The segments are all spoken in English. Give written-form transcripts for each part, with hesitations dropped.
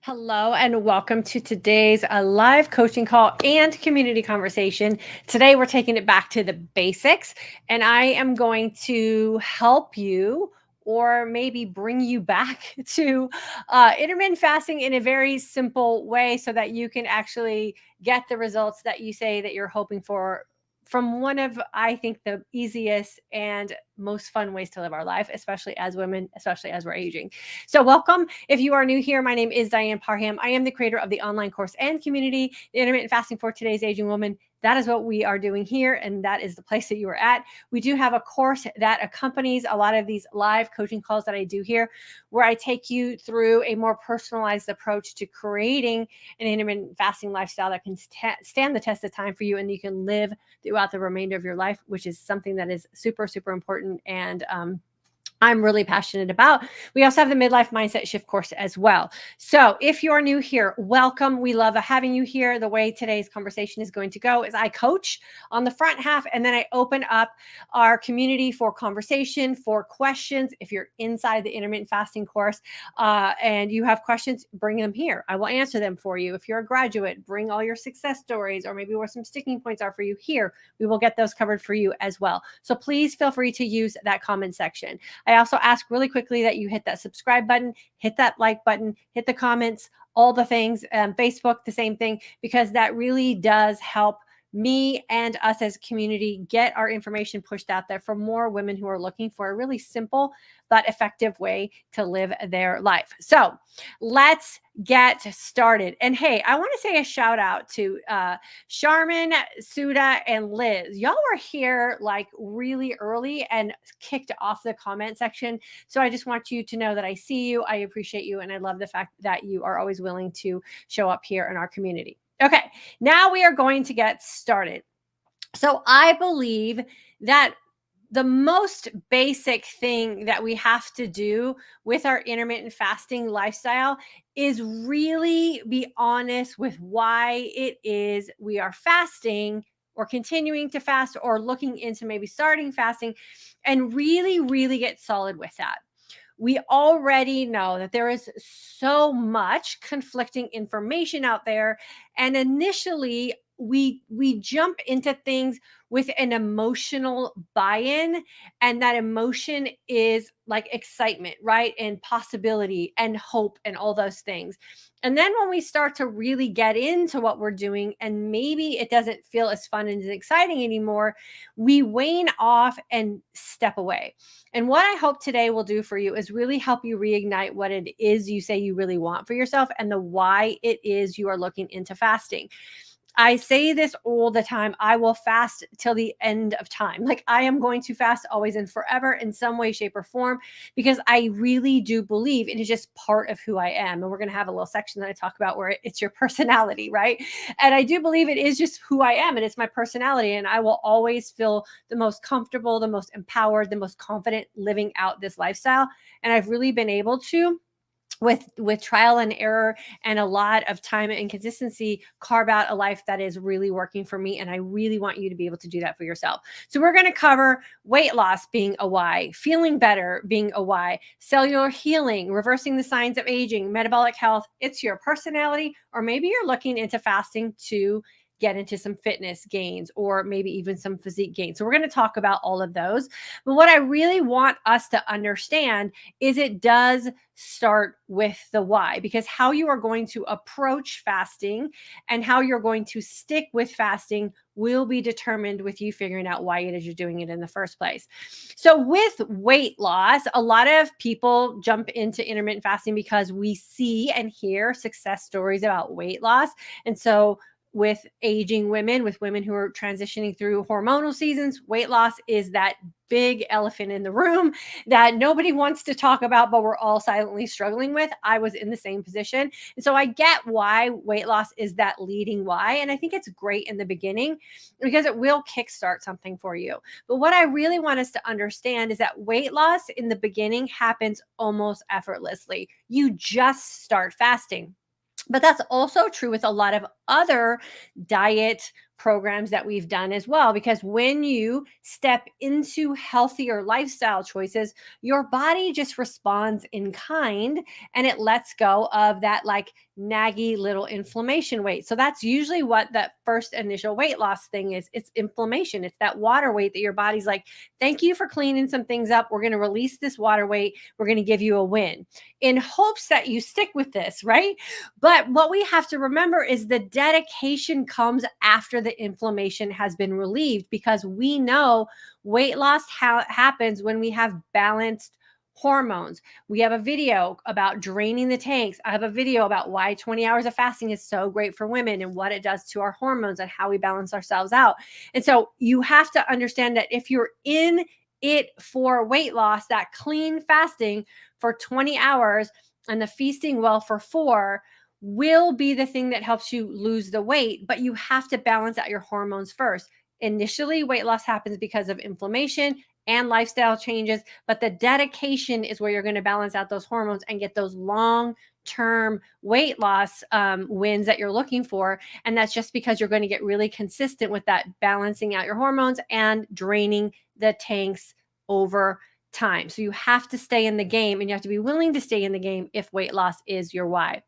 Hello and welcome to today's live coaching call and community conversation. Today we're taking it back to the basics, and I am going to help you or maybe bring you back to intermittent fasting in a very simple way so that you can actually get the results that you say that you're hoping for from one of, I think, the easiest and most fun ways to live our life, especially as women, especially as we're aging. So welcome. If you are new here, my name is Diane Parham. I am the creator of the online course and community, the Intermittent Fasting for Today's Aging Woman. That is what we are doing here, and that is the place that you are at. We do have a course that accompanies a lot of these live coaching calls that I do here, where I take you through a more personalized approach to creating an intermittent fasting lifestyle that can stand the test of time for you and you can live throughout the remainder of your life, which is something that is super, super important and I'm really passionate about. We also have the midlife mindset shift course as well. So if you're new here, welcome. We love having you here. The way today's conversation is going to go is I coach on the front half, and then I open up our community for conversation, for questions. If you're inside the intermittent fasting course and you have questions, bring them here. I will answer them for you. If you're a graduate, bring all your success stories or maybe where some sticking points are for you here. We will get those covered for you as well. So please feel free to use that comment section. I also ask really quickly that you hit that subscribe button, hit that like button, hit the comments, all the things. Facebook, the same thing, because that really does help me and us as a community get our information pushed out there for more women who are looking for a really simple but effective way to live their life. So let's get started. And hey, I want to say a shout out to Charmin, Suda, and Liz. Y'all were here like really early and kicked off the comment section. So I just want you to know that I see you, I appreciate you, and I love the fact that you are always willing to show up here in our community. Okay, now we are going to get started. So I believe that the most basic thing that we have to do with our intermittent fasting lifestyle is really be honest with why it is we are fasting or continuing to fast or looking into maybe starting fasting, and really, really get solid with that. We already know that there is so much conflicting information out there, and initially we jump into things with an emotional buy-in, and that emotion is like excitement, right, and possibility and hope and all those things. And then when we start to really get into what we're doing and maybe it doesn't feel as fun and as exciting anymore, we wane off and step away. And what I hope today will do for you is really help you reignite what it is you say you really want for yourself and the why it is you are looking into fasting. I say this all the time. I will fast till the end of time. Like I am going to fast always and forever in some way, shape, or form, because I really do believe it is just part of who I am. And we're going to have a little section that I talk about where it's your personality, right? And I do believe it is just who I am and it's my personality. And I will always feel the most comfortable, the most empowered, the most confident living out this lifestyle. And I've really been able to, with trial and error and a lot of time and consistency, carve out a life that is really working for me. And I really want you to be able to do that for yourself. So we're going to cover weight loss being a why, feeling better being a why, cellular healing, reversing the signs of aging, metabolic health. It's your personality, or maybe you're looking into fasting to get into some fitness gains or maybe even some physique gains. So we're going to talk about all of those. But what I really want us to understand is it does start with the why, because how you are going to approach fasting and how you're going to stick with fasting will be determined with you figuring out why it is you're doing it in the first place. So with weight loss, a lot of people jump into intermittent fasting because we see and hear success stories about weight loss. And so with aging women, with women who are transitioning through hormonal seasons, weight loss is that big elephant in the room that nobody wants to talk about, but we're all silently struggling with. I was in the same position. And so I get why weight loss is that leading why. And I think it's great in the beginning because it will kickstart something for you. But what I really want us to understand is that weight loss in the beginning happens almost effortlessly. You just start fasting. But that's also true with a lot of other diet programs that we've done as well, because when you step into healthier lifestyle choices, your body just responds in kind, and it lets go of that like naggy little inflammation weight. So that's usually what that first initial weight loss thing is. It's inflammation. It's that water weight that your body's like, thank you for cleaning some things up. We're going to release this water weight. We're going to give you a win in hopes that you stick with this, right? But what we have to remember is the dedication comes after the inflammation has been relieved, because we know weight loss happens when we have balanced hormones. We have a video about draining the tanks. I have a video about why 20 hours of fasting is so great for women and what it does to our hormones and how we balance ourselves out. And so you have to understand that if you're in it for weight loss, that clean fasting for 20 hours and the feasting well for 4 will be the thing that helps you lose the weight, but you have to balance out your hormones first. Initially, weight loss happens because of inflammation and lifestyle changes, but the dedication is where you're going to balance out those hormones and get those long-term weight loss wins that you're looking for. And that's just because you're going to get really consistent with that balancing out your hormones and draining the tanks over time. So you have to stay in the game, and you have to be willing to stay in the game if weight loss is your why.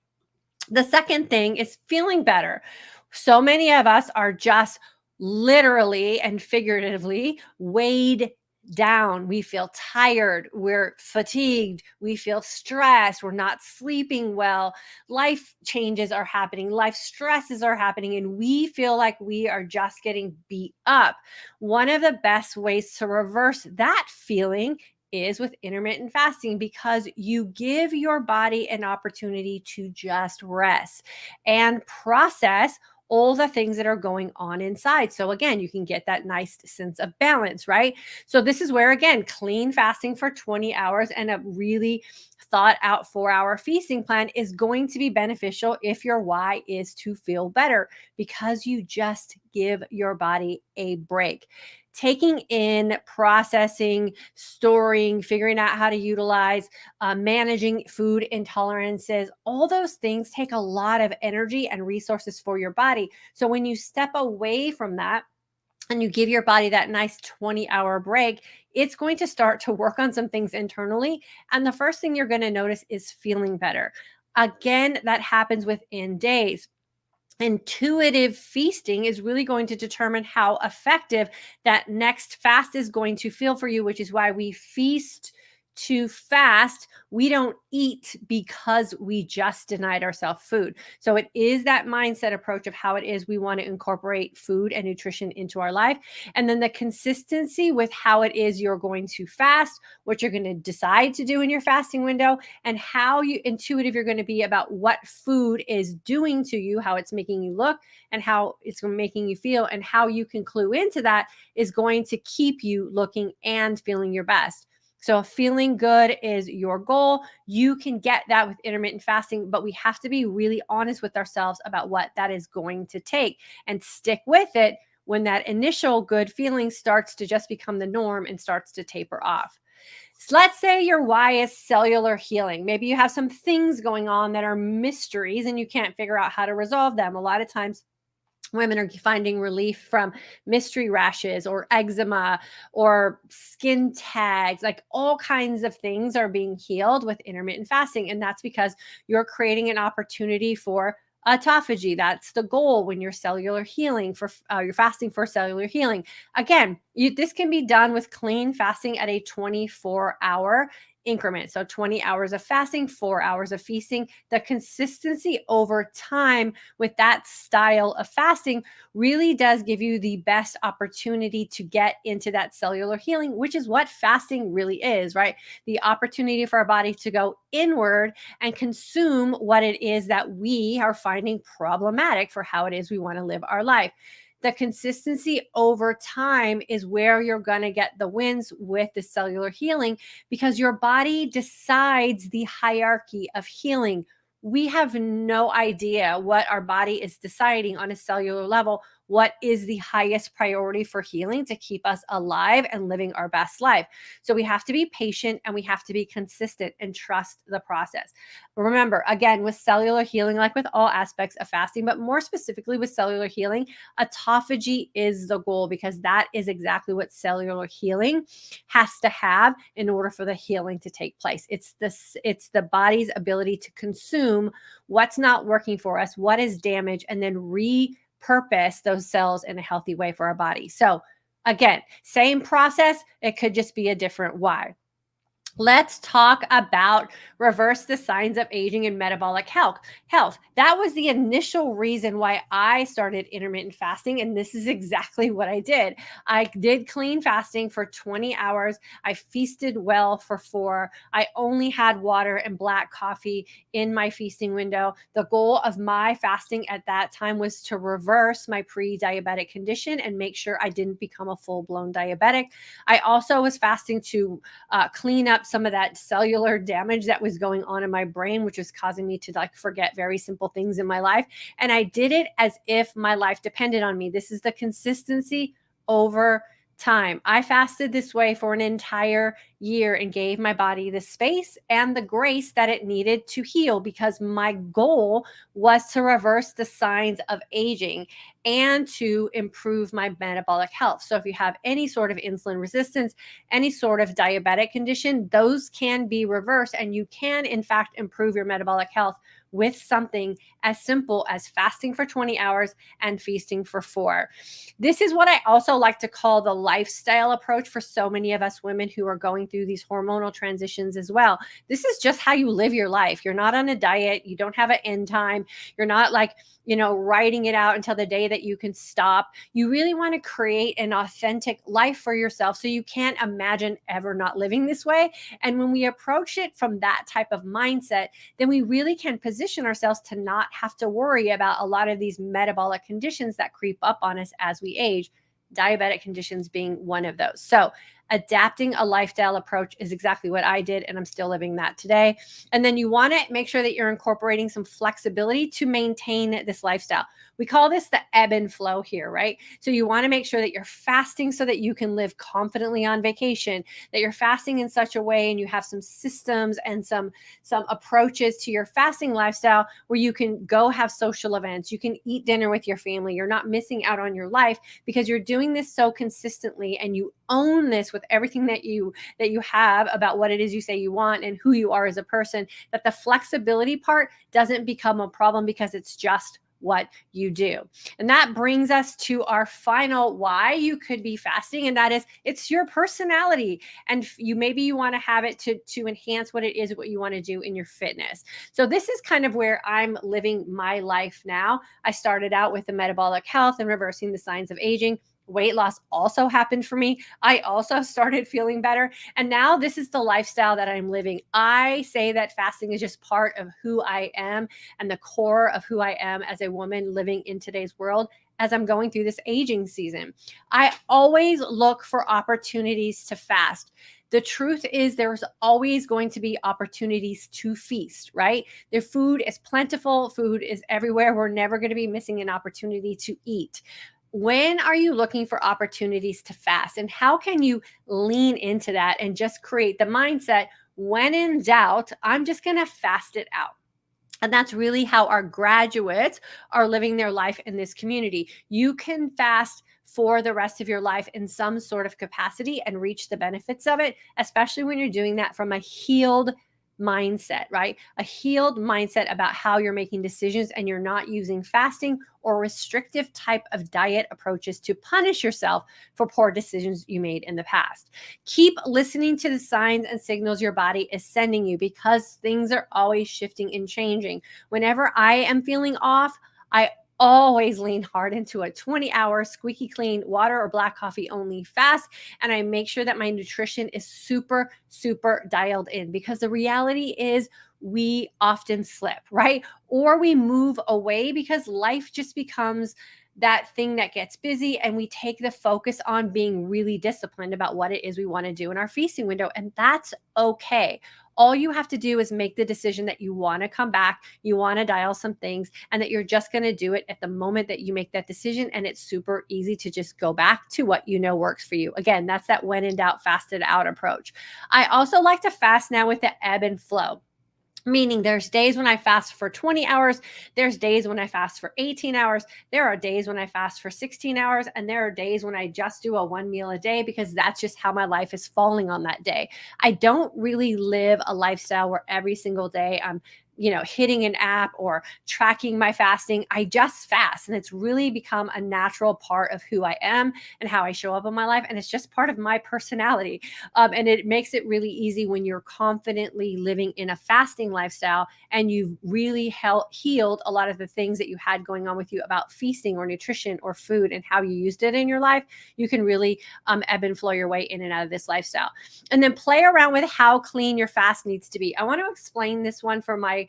The second thing is feeling better. So many of us are just literally and figuratively weighed down. We feel tired. We're fatigued. We feel stressed. We're not sleeping well. Life changes are happening. Life stresses are happening. And we feel like we are just getting beat up. One of the best ways to reverse that feeling is with intermittent fasting, because you give your body an opportunity to just rest and process all the things that are going on inside. So again, you can get that nice sense of balance, right? So this is where, again, clean fasting for 20 hours and a really thought out 4-hour feasting plan is going to be beneficial if your why is to feel better, because you just give your body a break. Taking in, processing, storing, figuring out how to utilize, managing food intolerances, all those things take a lot of energy and resources for your body. So when you step away from that and you give your body that nice 20-hour break, it's going to start to work on some things internally. And the first thing you're going to notice is feeling better. Again, that happens within days. Intuitive feasting is really going to determine how effective that next fast is going to feel for you, which is why we feast to fast. We don't eat because we just denied ourselves food. So it is that mindset approach of how it is we want to incorporate food and nutrition into our life. And then the consistency with how it is you're going to fast, what you're going to decide to do in your fasting window, and how intuitive you're going to be about what food is doing to you, how it's making you look, and how it's making you feel, and how you can clue into that is going to keep you looking and feeling your best. So feeling good is your goal. You can get that with intermittent fasting, but we have to be really honest with ourselves about what that is going to take and stick with it when that initial good feeling starts to just become the norm and starts to taper off. So let's say your why is cellular healing. Maybe you have some things going on that are mysteries and you can't figure out how to resolve them. A lot of times women are finding relief from mystery rashes or eczema or skin tags, like all kinds of things are being healed with intermittent fasting. And that's because you're creating an opportunity for autophagy. That's the goal when you're cellular healing for you're fasting for cellular healing. Again, this can be done with clean fasting at a 24-hour increment. So 20 hours of fasting, 4 hours of feasting. The consistency over time with that style of fasting really does give you the best opportunity to get into that cellular healing, which is what fasting really is, right? The opportunity for our body to go inward and consume what it is that we are finding problematic for how it is we want to live our life. The consistency over time is where you're going to get the wins with the cellular healing, because your body decides the hierarchy of healing. We have no idea what our body is deciding on a cellular level what is the highest priority for healing to keep us alive and living our best life. So we have to be patient and we have to be consistent and trust the process. Remember, again, with cellular healing, like with all aspects of fasting, but more specifically with cellular healing, autophagy is the goal, because that is exactly what cellular healing has to have in order for the healing to take place. It's the body's ability to consume what's not working for us, what is damaged, and then repurpose those cells in a healthy way for our body. So again, same process, it could just be a different why. Let's talk about reverse the signs of aging and metabolic health. That was the initial reason why I started intermittent fasting, and this is exactly what I did. I did clean fasting for 20 hours. I feasted well for 4. I only had water and black coffee in my feasting window. The goal of my fasting at that time was to reverse my pre-diabetic condition and make sure I didn't become a full-blown diabetic. I also was fasting to clean up some of that cellular damage that was going on in my brain, which was causing me to forget very simple things in my life. And I did it as if my life depended on me. This is the consistency over time. I fasted this way for an entire year and gave my body the space and the grace that it needed to heal, because my goal was to reverse the signs of aging and to improve my metabolic health. So if you have any sort of insulin resistance, any sort of diabetic condition, those can be reversed, and you can in fact improve your metabolic health with something as simple as fasting for 20 hours and feasting for 4. This is what I also like to call the lifestyle approach for so many of us women who are going through these hormonal transitions as well. This is just how you live your life. You're not on a diet. You don't have an end time. You're not writing it out until the day that you can stop. You really want to create an authentic life for yourself, so you can't imagine ever not living this way. And when we approach it from that type of mindset, then we really can position ourselves to not have to worry about a lot of these metabolic conditions that creep up on us as we age, diabetic conditions being one of those. So adapting a lifestyle approach is exactly what I did, and I'm still living that today. And then you want to make sure that you're incorporating some flexibility to maintain this lifestyle. We call this the ebb and flow here, right? So you want to make sure that you're fasting so that you can live confidently on vacation, that you're fasting in such a way and you have some systems and some approaches to your fasting lifestyle where you can go have social events, you can eat dinner with your family, you're not missing out on your life because you're doing this so consistently, and you own this with everything that you have about what it is you say you want and who you are as a person, that the flexibility part doesn't become a problem because it's just what you do. And that brings us to our final why you could be fasting, and that is it's your personality, and maybe you want to have it to enhance what it is, what you want to do in your fitness. So this is kind of where I'm living my life now. I started out with the metabolic health and reversing the signs of aging. Weight loss also happened for me. I also started feeling better. And now this is the lifestyle that I'm living. I say that fasting is just part of who I am and the core of who I am as a woman living in today's world as I'm going through this aging season. I always look for opportunities to fast. The truth is there's always going to be opportunities to feast, right? The food is plentiful. Food is everywhere. We're never going to be missing an opportunity to eat. When are you looking for opportunities to fast, and how can you lean into that and just create the mindset, when in doubt, I'm just going to fast it out? And that's really how our graduates are living their life in this community. You can fast for the rest of your life in some sort of capacity and reach the benefits of it, especially when you're doing that from a healed mindset, right? A healed mindset about how you're making decisions, and you're not using fasting or restrictive type of diet approaches to punish yourself for poor decisions you made in the past. Keep listening to the signs and signals your body is sending you, because things are always shifting and changing. Whenever I am feeling off, I always lean hard into a 20-hour squeaky clean water or black coffee only fast, and I make sure that my nutrition is super dialed in, because the reality is we often slip, right? Or we move away because life just becomes that thing that gets busy, and we take the focus on being really disciplined about what it is we want to do in our feasting window, and that's okay. All you have to do is make the decision that you want to come back, you want to dial some things, and that you're just going to do it at the moment that you make that decision. And it's super easy to just go back to what you know works for you. Again, that's that when in doubt, fast it out approach. I also like to fast now with the ebb and flow. Meaning there's days when I fast for 20 hours, there's days when I fast for 18 hours, there are days when I fast for 16 hours, and there are days when I just do a one meal a day because that's just how my life is falling on that day. I don't really live a lifestyle where every single day I'm hitting an app or tracking my fasting. I just fast, and it's really become a natural part of who I am and how I show up in my life. And it's just part of my personality. And it makes it really easy when you're confidently living in a fasting lifestyle and you've really healed a lot of the things that you had going on with you about feasting or nutrition or food and how you used it in your life. You can really ebb and flow your way in and out of this lifestyle. And then play around with how clean your fast needs to be. I want to explain this one for my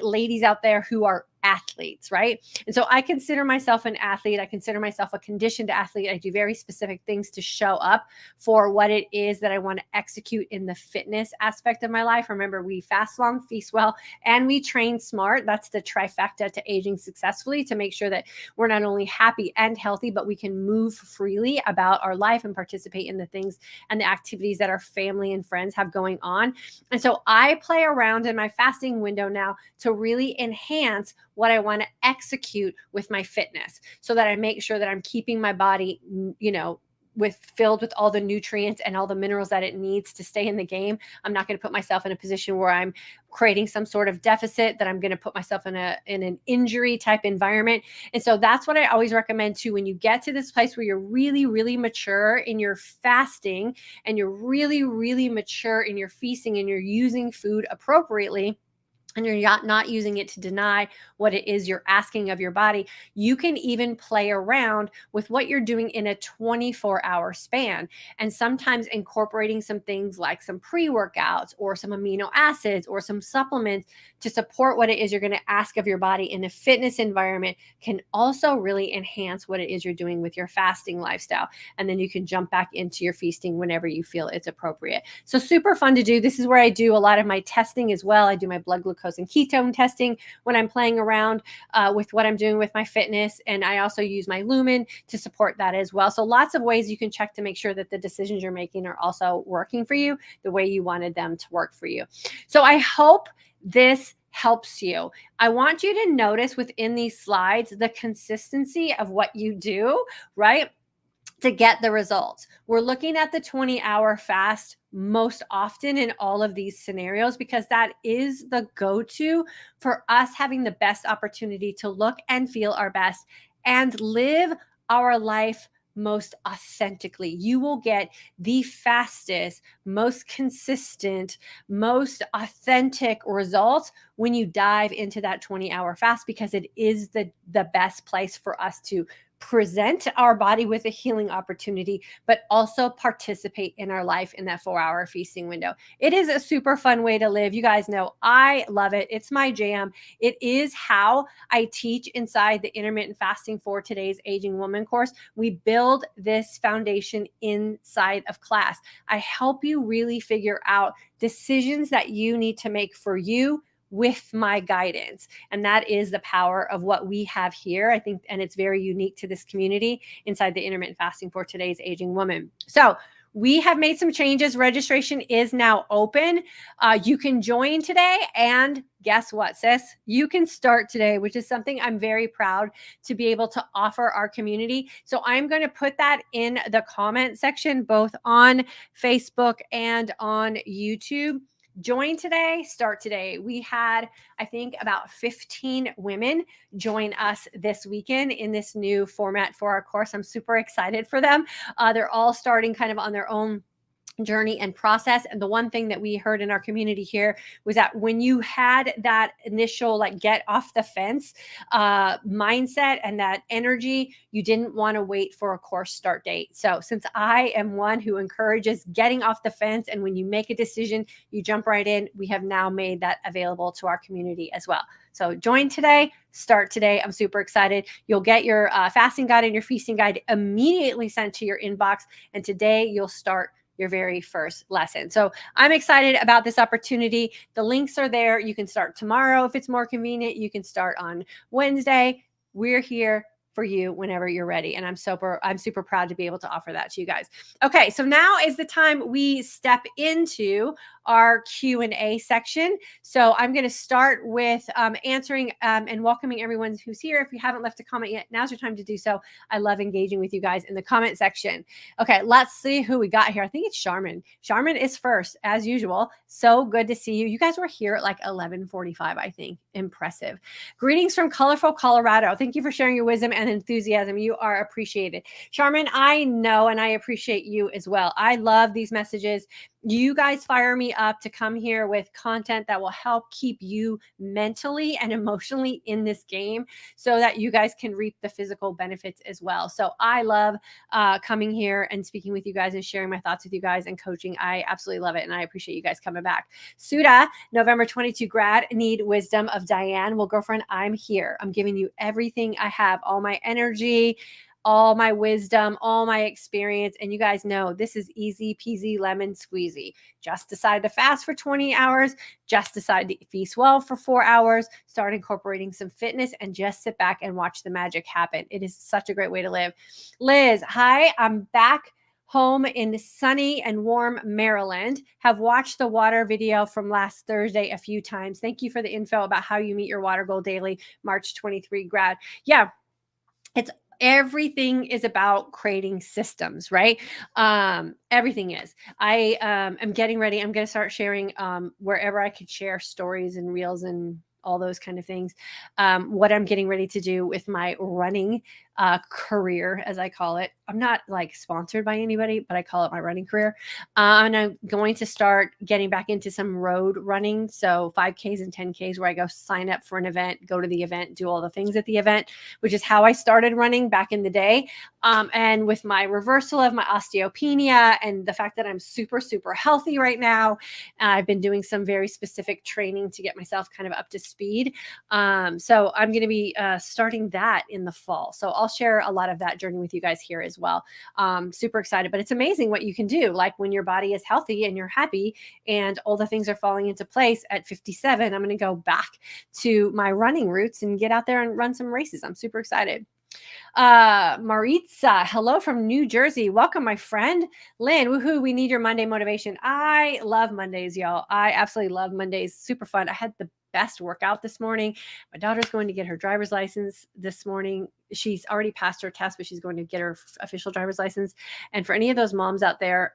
ladies out there who are athletes, right? And so I consider myself an athlete. I consider myself a conditioned athlete. I do very specific things to show up for what it is that I want to execute in the fitness aspect of my life. Remember, we fast long, feast well, and we train smart. That's the trifecta to aging successfully, to make sure that we're not only happy and healthy, but we can move freely about our life and participate in the things and the activities that our family and friends have going on. And so I play around in my fasting window now to really enhance what I want to execute with my fitness, so that I make sure that I'm keeping my body, filled with all the nutrients and all the minerals that it needs to stay in the game. I'm not going to put myself in a position where I'm creating some sort of deficit, that I'm going to put myself in an injury type environment. And so that's what I always recommend too. When you get to this place where you're really, really mature in your fasting, and you're really, really mature in your feasting, and you're using food appropriately, and you're not using it to deny what it is you're asking of your body, you can even play around with what you're doing in a 24-hour span. And sometimes incorporating some things like some pre-workouts or some amino acids or some supplements to support what it is you're going to ask of your body in a fitness environment can also really enhance what it is you're doing with your fasting lifestyle. And then you can jump back into your feasting whenever you feel it's appropriate. So super fun to do. This is where I do a lot of my testing as well. I do my blood glucose and ketone testing when I'm playing around with what I'm doing with my fitness. And I also use my Lumen to support that as well. So lots of ways you can check to make sure that the decisions you're making are also working for you the way you wanted them to work for you. So I hope this helps you. I want you to notice within these slides the consistency of what you do, right, to get the results. We're looking at the 20-hour fast most often in all of these scenarios, because that is the go-to for us having the best opportunity to look and feel our best and live our life most authentically. You will get the fastest, most consistent, most authentic results when you dive into that 20-hour fast, because it is the best place for us to present our body with a healing opportunity, but also participate in our life in that 4-hour feasting window. It is a super fun way to live. You guys know I love it. It's my jam. It is how I teach inside the Intermittent Fasting for Today's Aging Woman course. We build this foundation inside of class. I help you really figure out decisions that you need to make for you with my guidance. And that is the power of what we have here, I think. And it's very unique to this community inside the Intermittent Fasting for Today's Aging Woman. So we have made some changes. Registration is now open. You can join today, and guess what, sis? You can start today, which is something I'm very proud to be able to offer our community. So I'm going to put that in the comment section, both on Facebook and on YouTube. Join today, start today. We had, I think, about 15 women join us this weekend in this new format for our course. I'm super excited for them. They're all starting kind of on their own journey and process. And the one thing that we heard in our community here was that when you had that initial get off the fence mindset and that energy, you didn't want to wait for a course start date. So since I am one who encourages getting off the fence, and when you make a decision, you jump right in, we have now made that available to our community as well. So join today, start today. I'm super excited. You'll get your fasting guide and your feasting guide immediately sent to your inbox. And today you'll start your very first lesson. So I'm excited about this opportunity. The links are there. You can start tomorrow if it's more convenient. You can start on Wednesday. We're here for you whenever you're ready. And I'm super proud to be able to offer that to you guys. Okay, so now is the time we step into our Q&A section. So I'm going to start with answering and welcoming everyone who's here. If you haven't left a comment yet, now's your time to do so. I love engaging with you guys in the comment section. Okay, let's see who we got here. I think it's Charmin. Charmin is first, as usual. So good to see you. You guys were here at like 11:45, I think. Impressive. Greetings from colorful Colorado. Thank you for sharing your wisdom and enthusiasm. You are appreciated. Charmin, I know and I appreciate you as well. I love these messages. You guys fire me up to come here with content that will help keep you mentally and emotionally in this game so that you guys can reap the physical benefits as well. So I love coming here and speaking with you guys and sharing my thoughts with you guys and coaching. I absolutely love it. And I appreciate you guys coming back. Suda, November 22 grad, need wisdom of Diane. Well, girlfriend, I'm here. I'm giving you everything I have, all my energy, all my wisdom, all my experience. And you guys know this is easy peasy lemon squeezy. Just decide to fast for 20 hours. Just decide to feast well for 4 hours. Start incorporating some fitness and just sit back and watch the magic happen. It is such a great way to live. Liz, hi, I'm back home in sunny and warm Maryland. Have watched the water video from last Thursday a few times. Thank you for the info about how you meet your water goal daily, March 23 grad. Yeah, it's everything is about creating systems, right? Everything is. I am getting ready. I'm going to start sharing wherever I could share stories and reels and all those kind of things. What I'm getting ready to do with my running career, as I call it. I'm not like sponsored by anybody, but I call it my running career. And I'm going to start getting back into some road running. So 5Ks and 10Ks where I go sign up for an event, go to the event, do all the things at the event, which is how I started running back in the day. And with my reversal of my osteopenia and the fact that I'm super healthy right now, I've been doing some very specific training to get myself kind of up to speed. So I'm going to be starting that in the fall. So I'll share a lot of that journey with you guys here as well. Super excited, but it's amazing what you can do. Like when your body is healthy and you're happy and all the things are falling into place at 57, I'm going to go back to my running roots and get out there and run some races. I'm super excited. Maritza, hello from New Jersey. Welcome, my friend. Lynn, woohoo, we need your Monday motivation. I love Mondays, y'all. I absolutely love Mondays. Super fun. I had the best workout this morning. My daughter's going to get her driver's license this morning. She's already passed her test, but she's going to get her official driver's license. And for any of those moms out there,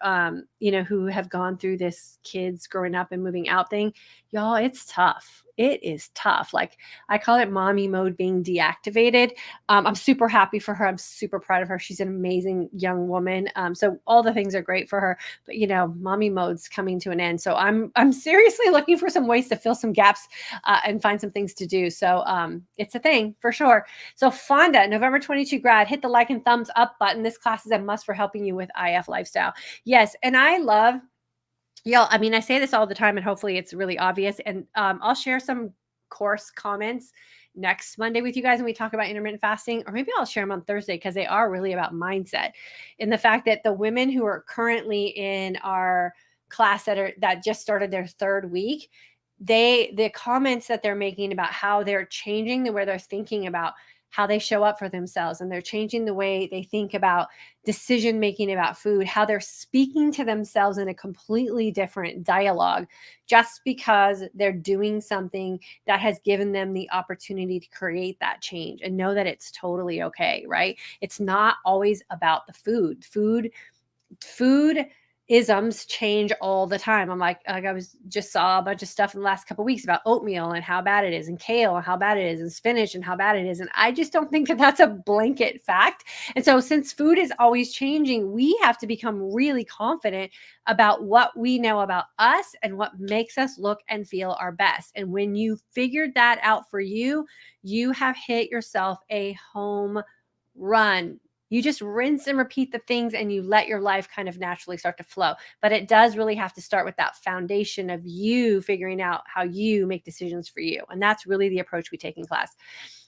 who have gone through this kids growing up and moving out thing, y'all, it's tough. It is tough. Like I call it mommy mode being deactivated. I'm super happy for her. I'm super proud of her. She's an amazing young woman. So all the things are great for her, but mommy mode's coming to an end. So I'm seriously looking for some ways to fill some gaps and find some things to do. So it's a thing for sure. So Fonda, November 22 grad, hit the like and thumbs up button. This class is a must for helping you with IF lifestyle. Yes. And I love, I mean, I say this all the time and hopefully it's really obvious. And I'll share some course comments next Monday with you guys when we talk about intermittent fasting, or maybe I'll share them on Thursday because they are really about mindset and the fact that the women who are currently in our class that just started their third week, the comments that they're making about how they're changing the way they're thinking about how they show up for themselves, and they're changing the way they think about decision making about food, how they're speaking to themselves in a completely different dialogue just because they're doing something that has given them the opportunity to create that change, and know that it's totally okay, right? It's not always about the food. Food isms change all the time. I'm like I just saw a bunch of stuff in the last couple of weeks about oatmeal and how bad it is, and kale and how bad it is, and spinach and how bad it is. And I just don't think that that's a blanket fact. And so since food is always changing, we have to become really confident about what we know about us and what makes us look and feel our best. And when you figured that out for you, you have hit yourself a home run. You just rinse and repeat the things and you let your life kind of naturally start to flow. But it does really have to start with that foundation of you figuring out how you make decisions for you. And that's really the approach we take in class.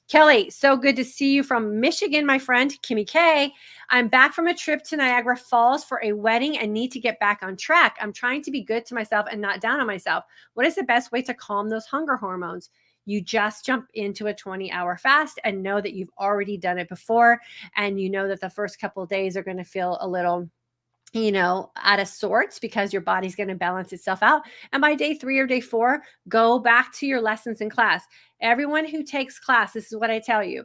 Kelly, so good to see you from Michigan, my friend. Kimmy K. I'm back from a trip to Niagara Falls for a wedding and need to get back on track. I'm trying to be good to myself and not down on myself. What is the best way to calm those hunger hormones? You just jump into a 20-hour fast and know that you've already done it before. And you know that the first couple of days are going to feel a little out of sorts because your body's going to balance itself out. And by day 3 or day 4, go back to your lessons in class. Everyone who takes class, this is what I tell you,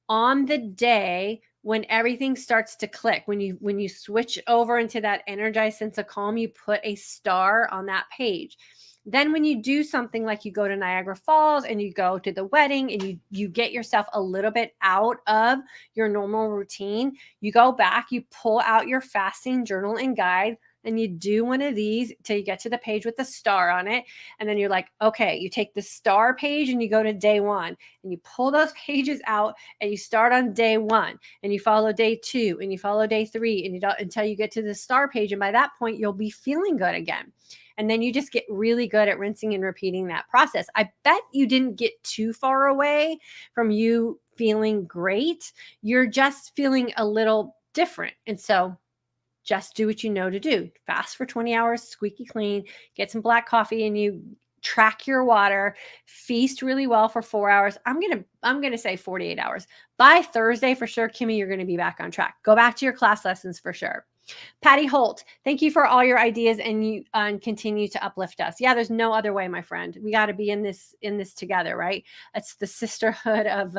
on the day when everything starts to click, when you switch over into that energized sense of calm, you put a star on that page. Then when you do something like you go to Niagara Falls and you go to the wedding and you get yourself a little bit out of your normal routine, you go back, you pull out your fasting journal and guide, and you do one of these till you get to the page with the star on it. And then you're like, okay, you take the star page and you go to day 1 and you pull those pages out and you start on day 1 and you follow day 2 and you follow day 3 and you don't until you get to the star page. And by that point, you'll be feeling good again. And then you just get really good at rinsing and repeating that process. I bet you didn't get too far away from you feeling great. You're just feeling a little different. And so just do what you know to do. Fast for 20 hours, squeaky clean, get some black coffee and you track your water, feast really well for 4 hours. I'm going to say 48 hours. By Thursday for sure, Kimmy, you're going to be back on track. Go back to your class lessons for sure. Patty Holt, thank you for all your ideas and you continue to uplift us. Yeah, there's no other way, my friend. We got to be in this together, right? It's the sisterhood of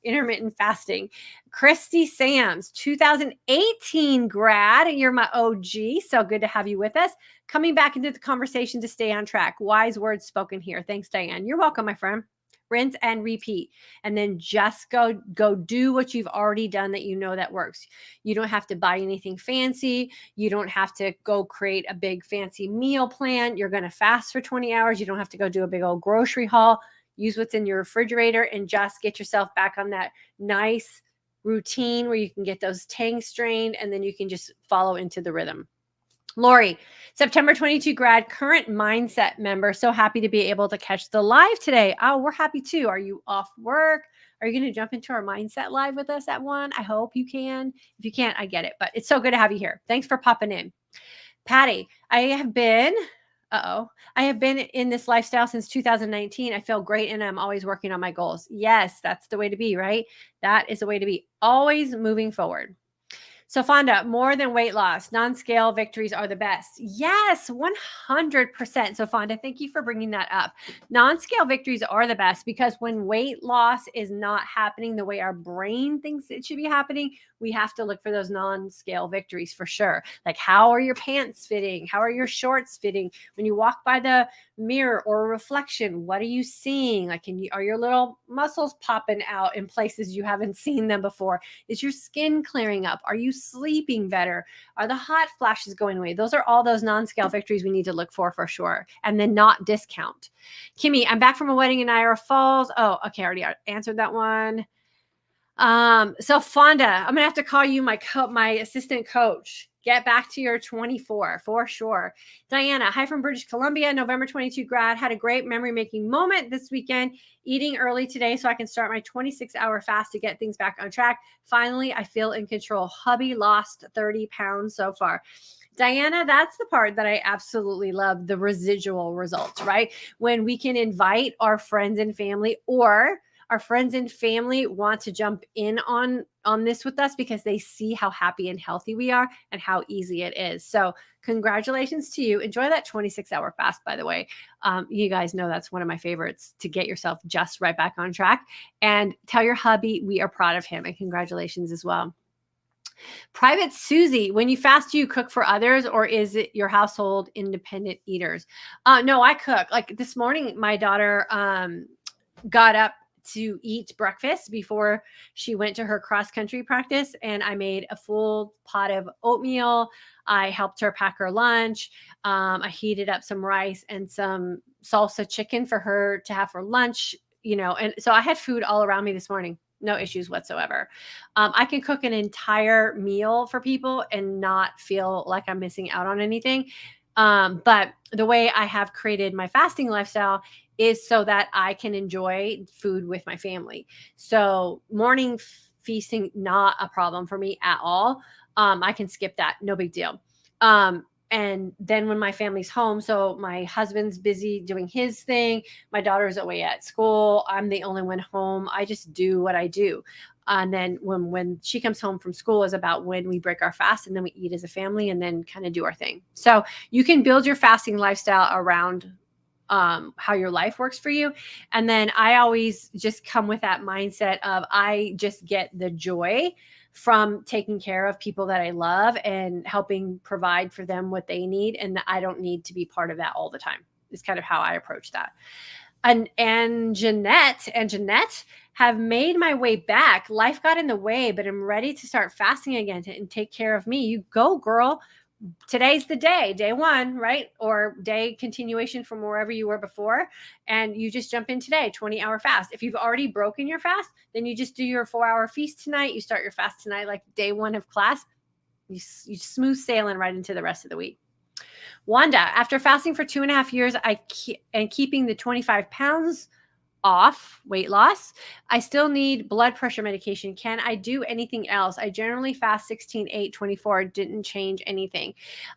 intermittent fasting. Christy Sams, 2018 grad. You're my OG. So good to have you with us. Coming back into the conversation to stay on track. Wise words spoken here. Thanks, Diane. You're welcome, my friend. Rinse and repeat, and then just go do what you've already done that you know that works. You don't have to buy anything fancy. You don't have to go create a big fancy meal plan. You're going to fast for 20 hours. You don't have to go do a big old grocery haul. Use what's in your refrigerator and just get yourself back on that nice routine where you can get those tanks drained and then you can just follow into the rhythm. Lori, September 22 grad, current mindset member. So happy to be able to catch the live today. Oh, we're happy too. Are you off work? Are you going to jump into our mindset live with us at 1? I hope you can. If you can't, I get it. But it's so good to have you here. Thanks for popping in. Patty, I have been in this lifestyle since 2019. I feel great and I'm always working on my goals. Yes, that's the way to be, right? That is the way to be. Always moving forward. So Fonda, more than weight loss, non-scale victories are the best. Yes, 100%. So Fonda, thank you for bringing that up. Non-scale victories are the best because when weight loss is not happening the way our brain thinks it should be happening, we have to look for those non-scale victories for sure. Like, how are your pants fitting? How are your shorts fitting? When you walk by the mirror or a reflection, what are you seeing? Like, are your little muscles popping out in places you haven't seen them before? Is your skin clearing up? Are you sleeping better? Are the hot flashes going away? Those are all those non-scale victories we need to look for sure. And then not discount. Kimmy, I'm back from a wedding in Niagara Falls. Oh, okay. I already answered that one. So Fonda, I'm gonna have to call you my assistant coach. Get back to your 24 for sure. Diana, hi from British Columbia, November 22 grad. Had a great memory making moment this weekend. Eating early today so I can start my 26-hour fast to get things back on track. Finally, I feel in control. Hubby lost 30 pounds so far. Diana, that's the part that I absolutely love, the residual results, right? When we can invite our friends and family, or our friends and family want to jump in on this with us because they see how happy and healthy we are and how easy it is. So congratulations to you. Enjoy that 26-hour fast, by the way. You guys know that's one of my favorites to get yourself just right back on track. And tell your hubby we are proud of him, and congratulations as well. Private Susie, when you fast, do you cook for others or is it your household independent eaters? No, I cook. Like this morning, my daughter got up to eat breakfast before she went to her cross country practice. And I made a full pot of oatmeal. I helped her pack her lunch. I heated up some rice and some salsa chicken for her to have for lunch, and so I had food all around me this morning. No issues whatsoever. I can cook an entire meal for people and not feel like I'm missing out on anything. But the way I have created my fasting lifestyle is so that I can enjoy food with my family. So morning feasting, not a problem for me at all. I can skip that. No big deal. And then when my family's home, so my husband's busy doing his thing, my daughter's away at school, I'm the only one home. I just do what I do. And then when she comes home from school is about when we break our fast, and then we eat as a family and then kind of do our thing. So you can build your fasting lifestyle around how your life works for you. And then I always just come with that mindset of I just get the joy from taking care of people that I love and helping provide for them what they need. And I don't need to be part of that all the time. It's kind of how I approach that. And Jeanette have made my way back. Life got in the way, but I'm ready to start fasting again and take care of me. You go, girl. Today's the day one, right? Or day continuation from wherever you were before. And you just jump in today, 20-hour fast. If you've already broken your fast, then you just do your 4-hour feast tonight. You start your fast tonight, like day one of class. You smooth sailing right into the rest of the week. Wanda, after fasting for 2.5 years, and keeping the 25 pounds off, weight loss, I still need blood pressure medication. Can I do anything else? I generally fast 16, 8, 24, didn't change anything.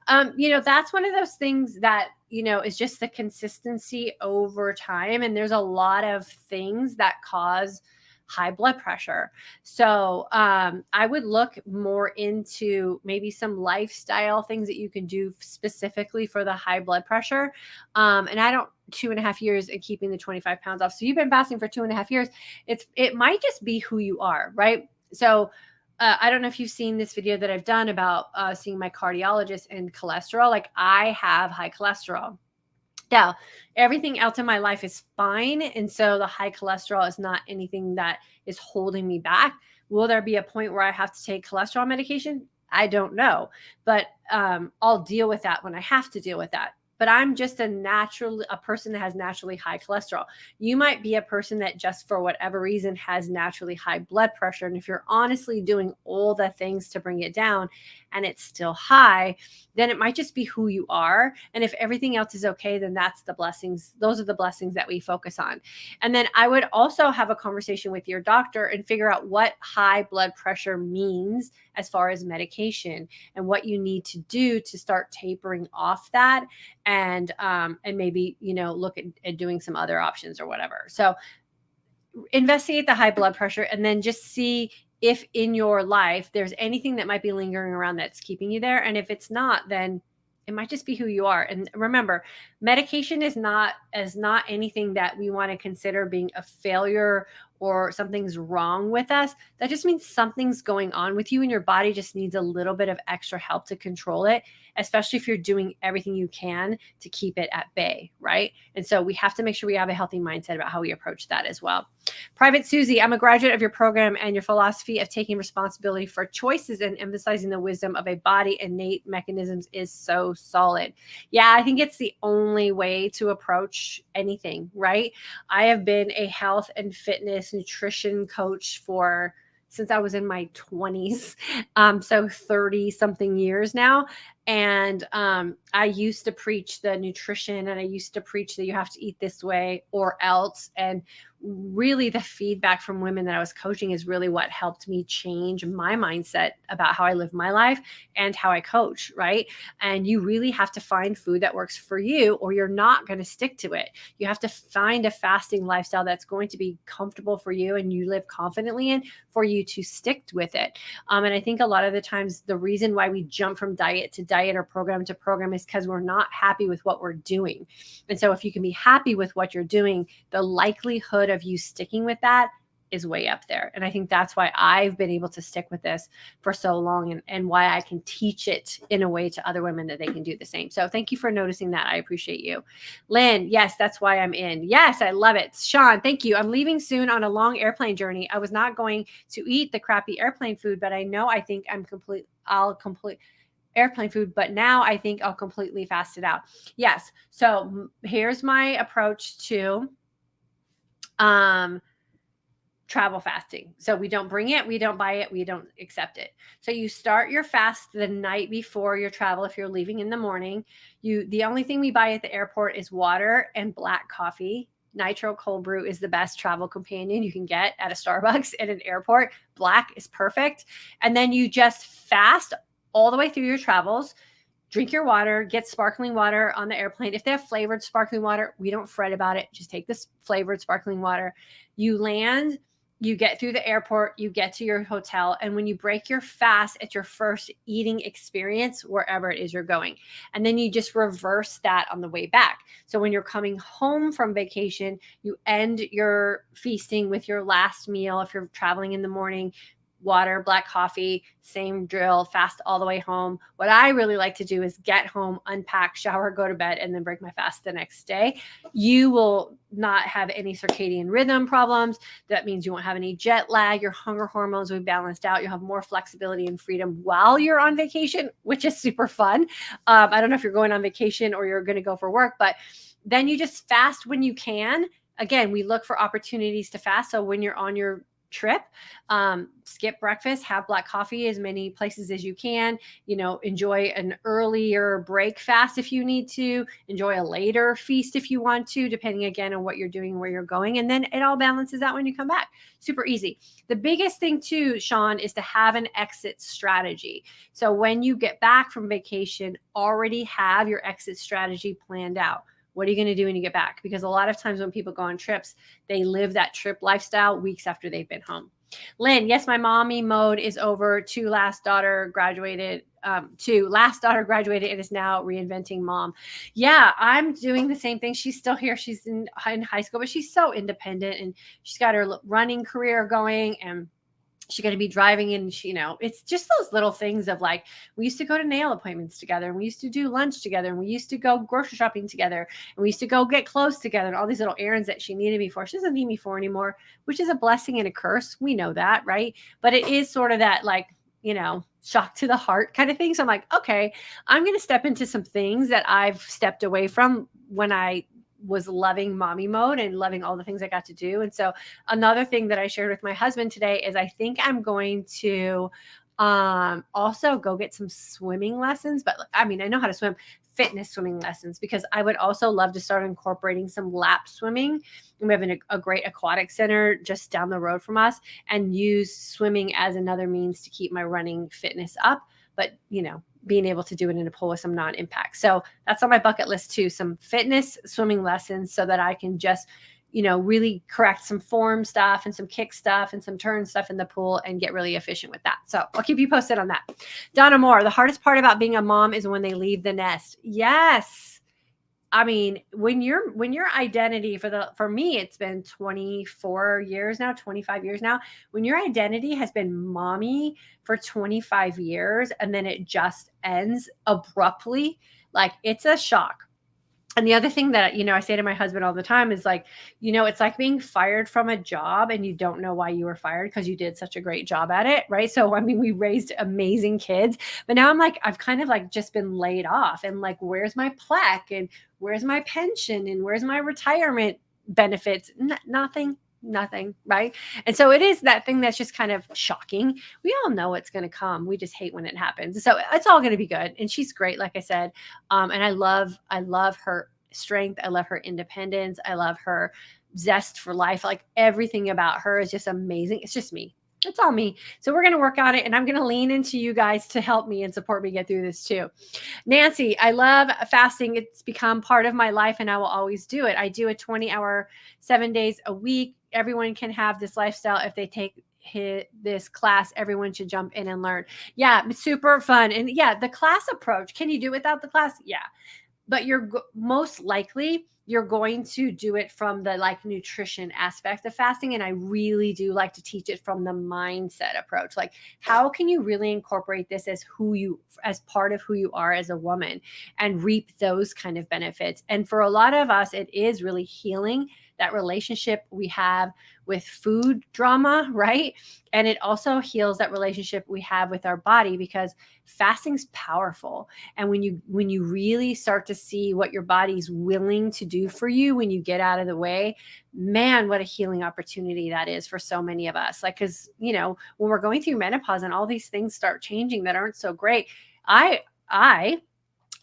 That's one of those things that, is just the consistency over time. And there's a lot of things that cause high blood pressure. So I would look more into maybe some lifestyle things that you can do specifically for the high blood pressure. And I don't 2.5 years and keeping the 25 pounds off. So you've been fasting for 2.5 years. It might just be who you are, right? So I don't know if you've seen this video that I've done about seeing my cardiologist and cholesterol. Like I have high cholesterol. Now, everything else in my life is fine. And so the high cholesterol is not anything that is holding me back. Will there be a point where I have to take cholesterol medication? I don't know, but I'll deal with that when I have to deal with that. But I'm just a person that has naturally high cholesterol. You might be a person that just for whatever reason has naturally high blood pressure. And if you're honestly doing all the things to bring it down and it's still high, then it might just be who you are. And if everything else is okay, then that's the blessings. Those are the blessings that we focus on. And then I would also have a conversation with your doctor and figure out what high blood pressure means as far as medication and what you need to do to start tapering off that, and maybe look at doing some other options or whatever. So investigate the high blood pressure and then just see if in your life there's anything that might be lingering around that's keeping you there. And if it's not, then it might just be who you are. And remember, medication is not anything that we want to consider being a failure or something's wrong with us. That just means something's going on with you and your body just needs a little bit of extra help to control it, especially if you're doing everything you can to keep it at bay, right? And so we have to make sure we have a healthy mindset about how we approach that as well. Private Susie, I'm a graduate of your program and your philosophy of taking responsibility for choices and emphasizing the wisdom of a body innate mechanisms is so solid. Yeah, I think it's the only way to approach anything, right? I have been a health and fitness nutrition coach since I was in my 20s. So 30 something years now. And I used to preach the nutrition and I used to preach that you have to eat this way or else. And really the feedback from women that I was coaching is really what helped me change my mindset about how I live my life and how I coach, right? And you really have to find food that works for you or you're not going to stick to it. You have to find a fasting lifestyle that's going to be comfortable for you and you live confidently in for you to stick with it. And I think a lot of the times the reason why we jump from diet to diet or program to program is because we're not happy with what we're doing. And so if you can be happy with what you're doing, the likelihood of you sticking with that is way up there. And I think that's why I've been able to stick with this for so long and why I can teach it in a way to other women that they can do the same. So thank you for noticing that. I appreciate you. Lynn, yes, that's why I'm in. Yes, I love it. Sean, thank you. I'm leaving soon on a long airplane journey. I was not going to eat the crappy airplane food, but I'll complete airplane food, but now I think I'll completely fast it out. Yes. So here's my approach to travel fasting. So we don't bring it, we don't buy it, we don't accept it. So you start your fast the night before your travel. If you're leaving in the morning, the only thing we buy at the airport is water and black coffee. Nitro cold brew is the best travel companion you can get at a Starbucks at an airport. Black is perfect. And then you just fast all the way through your travels. Drink your water, get sparkling water on the airplane. If they have flavored sparkling water, we don't fret about it. Just take this flavored sparkling water. You land, you get through the airport, you get to your hotel. And when you break your fast, it's your first eating experience wherever it is you're going. And then you just reverse that on the way back. So when you're coming home from vacation, you end your feasting with your last meal. If you're traveling in the morning, water, black coffee, same drill, fast all the way home. What I really like to do is get home, unpack, shower, go to bed, and then break my fast the next day. You will not have any circadian rhythm problems. That means you won't have any jet lag. Your hunger hormones will be balanced out. You'll have more flexibility and freedom while you're on vacation, which is super fun. I don't know if you're going on vacation or you're going to go for work, but then you just fast when you can. Again, we look for opportunities to fast. So when you're on your trip, skip breakfast, have black coffee as many places as you can, enjoy an earlier break fast if you need to, enjoy a later feast if you want to, depending again on what you're doing, where you're going. And then it all balances out when you come back. Super easy. The biggest thing too, Sean, is to have an exit strategy. So when you get back from vacation, already have your exit strategy planned out. What are you going to do when you get back? Because a lot of times when people go on trips, they live that trip lifestyle weeks after they've been home. Lynn, yes, my mommy mode is over. Last daughter graduated and is now reinventing mom. Yeah, I'm doing the same thing. She's still here. She's in high school, but she's so independent and she's got her running career going, and she's going to be driving, and it's just those little things of like, we used to go to nail appointments together, and we used to do lunch together, and we used to go grocery shopping together, and we used to go get clothes together, and all these little errands that she needed me for. She doesn't need me for anymore, which is a blessing and a curse. We know that, right? But it is sort of that like, shock to the heart kind of thing. So I'm like, okay, I'm going to step into some things that I've stepped away from when I was loving mommy mode and loving all the things I got to do. And so another thing that I shared with my husband today is I think I'm going to also go get some swimming lessons. But I mean, I know how to swim, fitness swimming lessons, because I would also love to start incorporating some lap swimming. And we have a great aquatic center just down the road from us, and use swimming as another means to keep my running fitness up. But, being able to do it in a pool with some non-impact. So that's on my bucket list too, some fitness swimming lessons, so that I can just, really correct some form stuff and some kick stuff and some turn stuff in the pool and get really efficient with that. So I'll keep you posted on that. Donna Moore, the hardest part about being a mom is when they leave the nest. Yes. I mean, when your identity for me, it's been 24 years now, 25 years now. When your identity has been mommy for 25 years and then it just ends abruptly, like, it's a shock. And the other thing that, I say to my husband all the time is like, it's like being fired from a job and you don't know why you were fired because you did such a great job at it. Right. So, I mean, we raised amazing kids, but now I'm like, I've kind of like just been laid off, and like, where's my plaque, and where's my pension, and where's my retirement benefits? Nothing. Right. And so it is that thing that's just kind of shocking. We all know it's going to come. We just hate when it happens. So it's all going to be good. And she's great, like I said. And I love her strength. I love her independence. I love her zest for life. Like, everything about her is just amazing. It's just me. It's all me. So we're going to work on it, and I'm going to lean into you guys to help me and support me get through this too. Nancy, I love fasting. It's become part of my life, and I will always do it. I do a 20-hour, 7 days a week. Everyone can have this lifestyle if they take this class. Everyone should jump in and learn. Yeah, it's super fun. And yeah, the class approach, can you do without the class? Yeah. But most likely you're going to do it from the like nutrition aspect of fasting. And I really do like to teach it from the mindset approach. Like, how can you really incorporate this as part of who you are as a woman and reap those kind of benefits? And for a lot of us, it is really healing that relationship we have with food drama, right? And it also heals that relationship we have with our body, because fasting's powerful. And when you really start to see what your body's willing to do for you when you get out of the way, man, what a healing opportunity that is for so many of us. Like, because when we're going through menopause and all these things start changing that aren't so great, I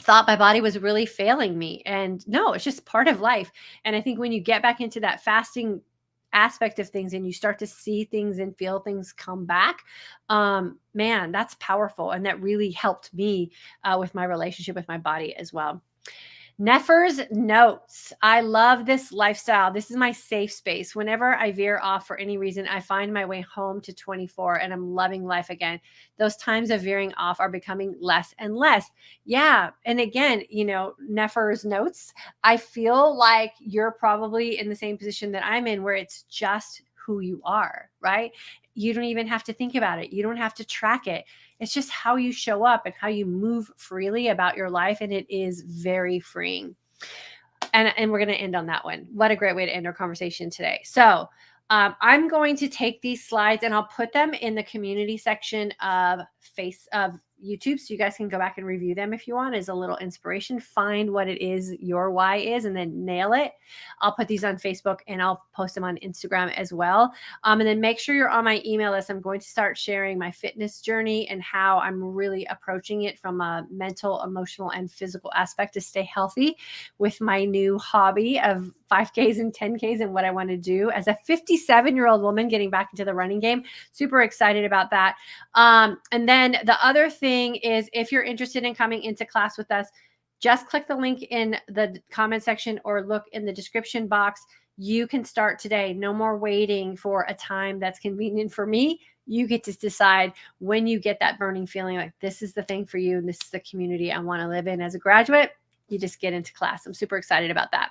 thought my body was really failing me. And no, it's just part of life. And I think when you get back into that fasting aspect of things and you start to see things and feel things come back, man, that's powerful. And that really helped me with my relationship with my body as well. Nefer's Notes. I love this lifestyle. This is my safe space. Whenever I veer off for any reason, I find my way home to 24 and I'm loving life again. Those times of veering off are becoming less and less. Yeah. And again, Nefer's Notes, I feel like you're probably in the same position that I'm in, where it's just who you are, right? You don't even have to think about it. You don't have to track it. It's just how you show up and how you move freely about your life. And it is very freeing. And we're going to end on that one. What a great way to end our conversation today. So I'm going to take these slides and I'll put them in the community section of YouTube, so you guys can go back and review them if you want, as a little inspiration. Find what it is your why is and then nail it. I'll put these on Facebook and I'll post them on Instagram as well. And then make sure you're on my email list. I'm going to start sharing my fitness journey and how I'm really approaching it from a mental, emotional, and physical aspect to stay healthy with my new hobby of 5Ks and 10Ks and what I want to do as a 57-year-old woman getting back into the running game. Super excited about that. And then the other thing is, if you're interested in coming into class with us, just click the link in the comment section or look in the description box. You can start today. No more waiting for a time that's convenient for me. You get to decide when you get that burning feeling like this is the thing for you and this is the community I want to live in as a graduate. You just get into class. I'm super excited about that.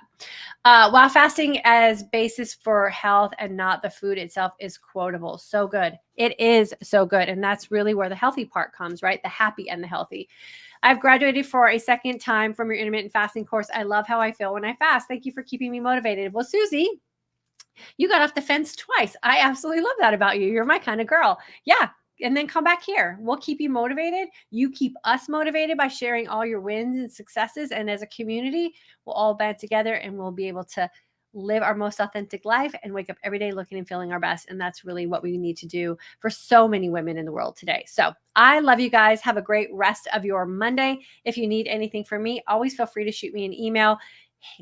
While fasting as basis for health and not the food itself is quotable. So good. It is so good. And that's really where the healthy part comes, right? The happy and the healthy. I've graduated for a second time from your intermittent fasting course. I love how I feel when I fast. Thank you for keeping me motivated. Well, Susie, you got off the fence twice. I absolutely love that about you. You're my kind of girl. Yeah. And then come back here. We'll keep you motivated. You keep us motivated by sharing all your wins and successes. And as a community, we'll all band together and we'll be able to live our most authentic life and wake up every day looking and feeling our best. And that's really what we need to do for so many women in the world today. So I love you guys. Have a great rest of your Monday. If you need anything from me, always feel free to shoot me an email.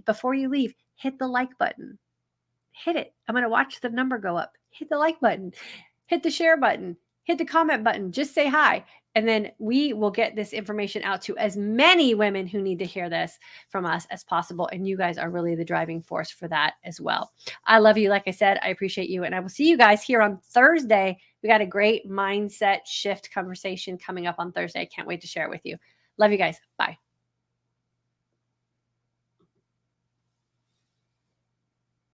Before you leave, hit the like button. Hit it. I'm going to watch the number go up. Hit the like button. Hit the share button. Hit the comment button. Just say hi. And then we will get this information out to as many women who need to hear this from us as possible. And you guys are really the driving force for that as well. I love you. Like I said, I appreciate you. And I will see you guys here on Thursday. We got a great mindset shift conversation coming up on Thursday. I can't wait to share it with you. Love you guys. Bye.